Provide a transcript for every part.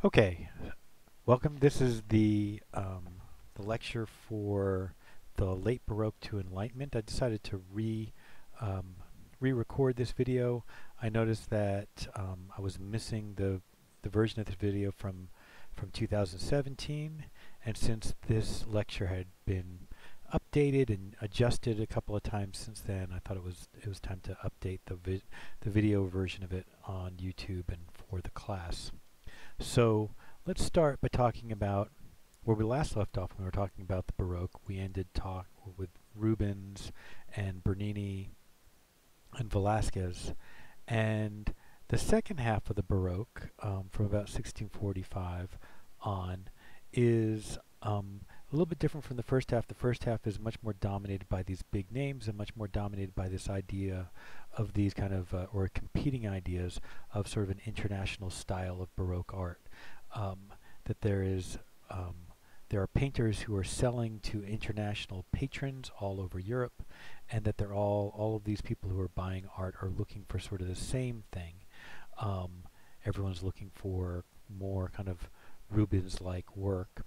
Okay, welcome. This is the lecture for the late Baroque to Enlightenment. I decided to um, re-record this video. I noticed that I was missing the version of this video from 2017, and since this lecture had been updated and adjusted a couple of times since then, I thought it was time to update the video version of it on YouTube and for the class. So let's start by talking about where we last left off when we were talking about the Baroque. We ended talk with Rubens and Bernini and Velázquez. And the second half of the Baroque, from about 1645 on, is a little bit different from the first half. The first half is much more dominated by these big names and much more dominated by this idea of these kind of, or competing ideas of sort of an international style of Baroque art. That there are painters who are selling to international patrons all over Europe, and that they're all of these people who are buying art are looking for sort of the same thing. Everyone's looking for more kind of Rubens-like work.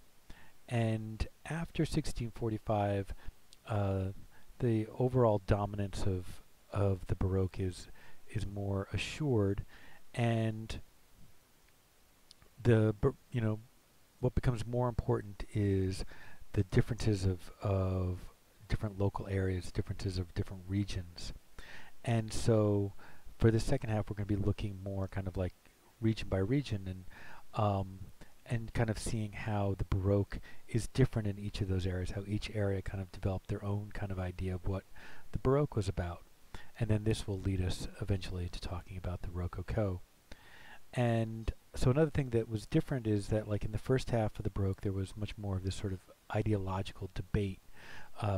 And after 1645, the overall dominance of the Baroque is more assured, and what becomes more important is the differences of different local areas, differences of different regions. And so for the second half, we're going to be looking more kind of like region by region, and kind of seeing how the Baroque is different in each of those areas, how each area kind of developed their own kind of idea of what the Baroque was about. And then this will lead us eventually to talking about the Rococo. And so another thing that was different is that, like in the first half of the Baroque, there was much more of this sort of ideological debate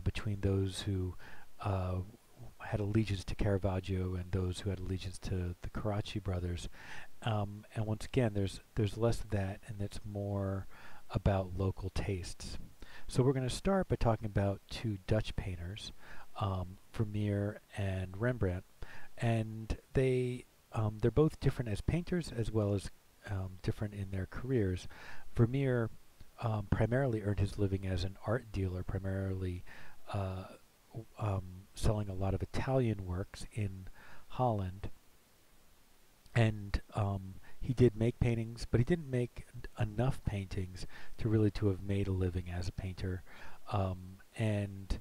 between those who had allegiance to Caravaggio and those who had allegiance to the Carracci brothers. And once again, there's less of that, and it's more about local tastes. So we're going to start by talking about two Dutch painters, Vermeer and Rembrandt, and they're both different as painters as well as different in their careers. Vermeer primarily earned his living as an art dealer, primarily selling a lot of Italian works in Holland. And he did make paintings, but he didn't make enough paintings to really to have made a living as a painter. And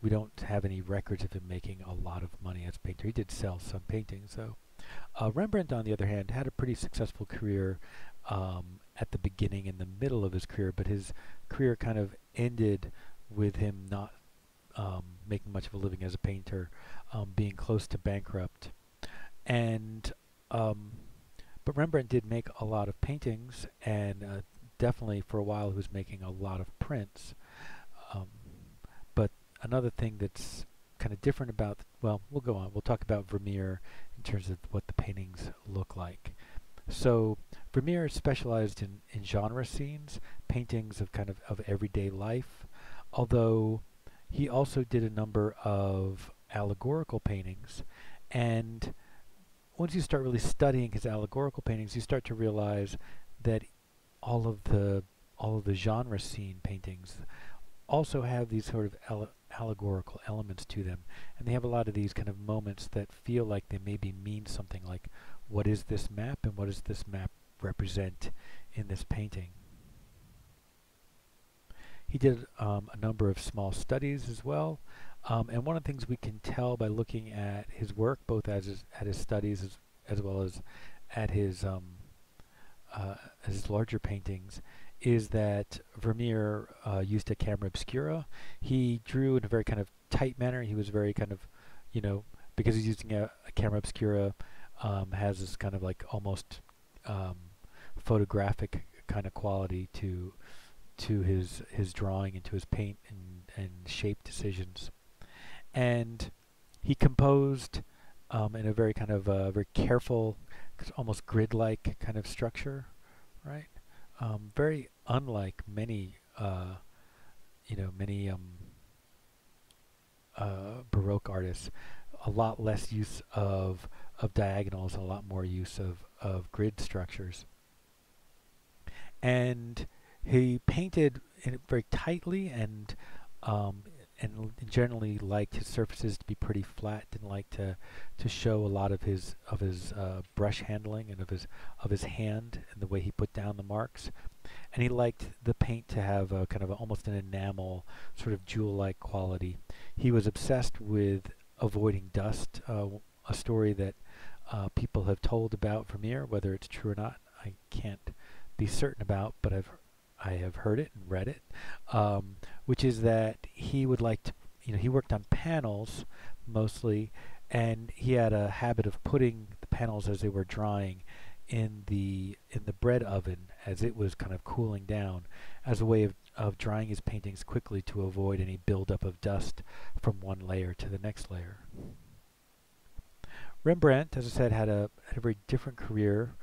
we don't have any records of him making a lot of money as a painter. He did sell some paintings, though. Rembrandt, on the other hand, had a pretty successful career at the beginning and the middle of his career, but his career kind of ended with him not making much of a living as a painter, being close to bankrupt. And but Rembrandt did make a lot of paintings, and definitely for a while he was making a lot of prints. But another thing that's kind of different about, well, we'll go on. We'll talk about Vermeer in terms of what the paintings look like. So Vermeer specialized in genre scenes, paintings of kind of everyday life, although he also did a number of allegorical paintings. And once you start really studying his allegorical paintings, you start to realize that all of the genre scene paintings also have these sort of allegorical elements to them, and they have a lot of these kind of moments that feel like they maybe mean something, like what is this map and what does this map represent in this painting. He did a number of small studies as well, and one of the things we can tell by looking at his work, both at his studies as well as at his larger paintings, is that Vermeer used a camera obscura. He drew in a very kind of tight manner. He was very kind of, because he's using a camera obscura, has this kind of like almost photographic kind of quality to his drawing and to his paint and shape decisions. And he composed in a very kind of very careful, almost grid-like kind of structure, right? Very unlike many, many Baroque artists. A lot less use of diagonals, a lot more use of grid structures. and he painted it very tightly um, and generally liked his surfaces to be pretty flat. Didn't like to show a lot of his brush handling and of his hand and the way he put down the marks. And he liked the paint to have a kind of almost an enamel, sort of jewel-like quality. He was obsessed with avoiding dust, a story that people have told about Vermeer. Whether it's true or not, I can't be certain about, but I have heard it and read it, which is that he would like to, he worked on panels mostly, and he had a habit of putting the panels as they were drying in the bread oven as it was kind of cooling down, as a way of drying his paintings quickly to avoid any buildup of dust from one layer to the next layer. Rembrandt, as I said, had a very different career.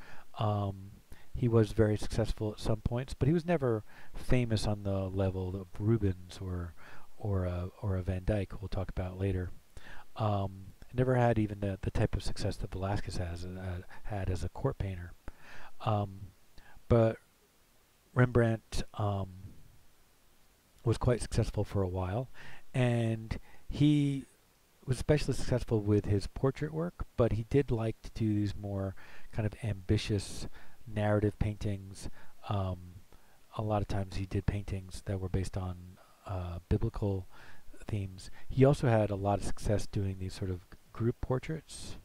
He was very successful at some points, but he was never famous on the level of Rubens or a Van Dyck, we'll talk about later. Never had even the type of success that Velázquez had as a court painter. But Rembrandt was quite successful for a while, and he was especially successful with his portrait work, but he did like to do these more kind of ambitious narrative paintings. A lot of times he did paintings that were based on biblical themes. He also had a lot of success doing these sort of group portraits.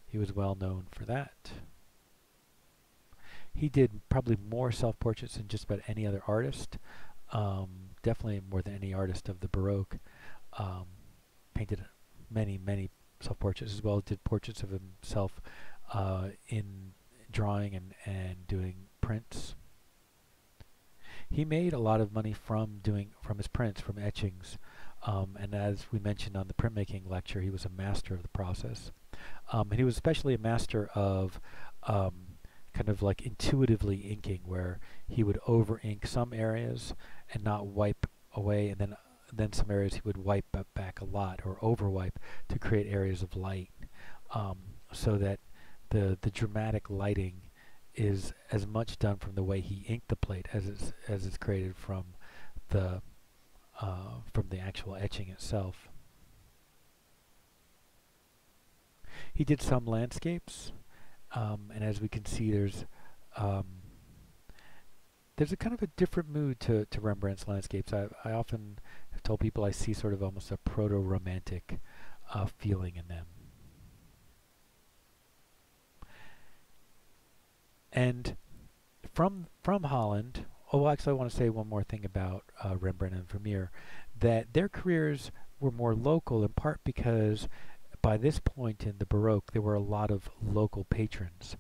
He was well known for that. He did probably more self-portraits than just about any other artist. Definitely more than any artist of the Baroque. Painted many self-portraits, as well as did portraits of himself in drawing and doing prints. He made a lot of money from his prints, from etchings, and as we mentioned on the printmaking lecture, he was a master of the process. And he was especially a master of kind of like intuitively inking, where he would over ink some areas and not wipe away, and then some areas he would wipe back a lot or over wipe to create areas of light, so that the dramatic lighting is as much done from the way he inked the plate as it's created from the actual etching itself. He did some landscapes, and as we can see, there's a kind of a different mood to Rembrandt's landscapes. I often have told people I see sort of almost a proto-romantic feeling in them. And from Holland, actually I want to say one more thing about Rembrandt and Vermeer, that their careers were more local, in part because by this point in the Baroque there were a lot of local patrons.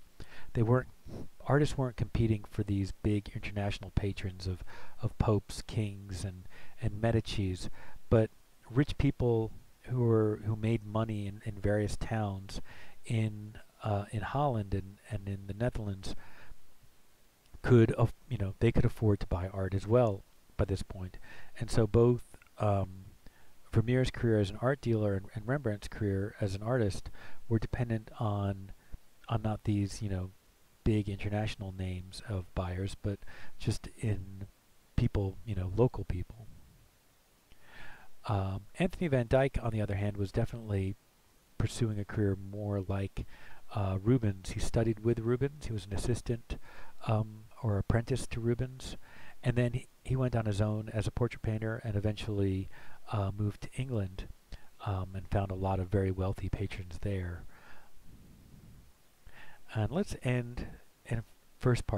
Artists weren't competing for these big international patrons of popes, kings, and Medicis, but rich people who made money in various towns in Holland and in the Netherlands they could afford to buy art as well by this point. And so both Vermeer's career as an art dealer and Rembrandt's career as an artist were dependent on not these big international names of buyers, but just in people, local people. Anthony van Dyck, on the other hand, was definitely pursuing a career more like Rubens. He studied with Rubens. He was an assistant or apprentice to Rubens, and then he went on his own as a portrait painter, and eventually moved to England and found a lot of very wealthy patrons there. And let's end in first part.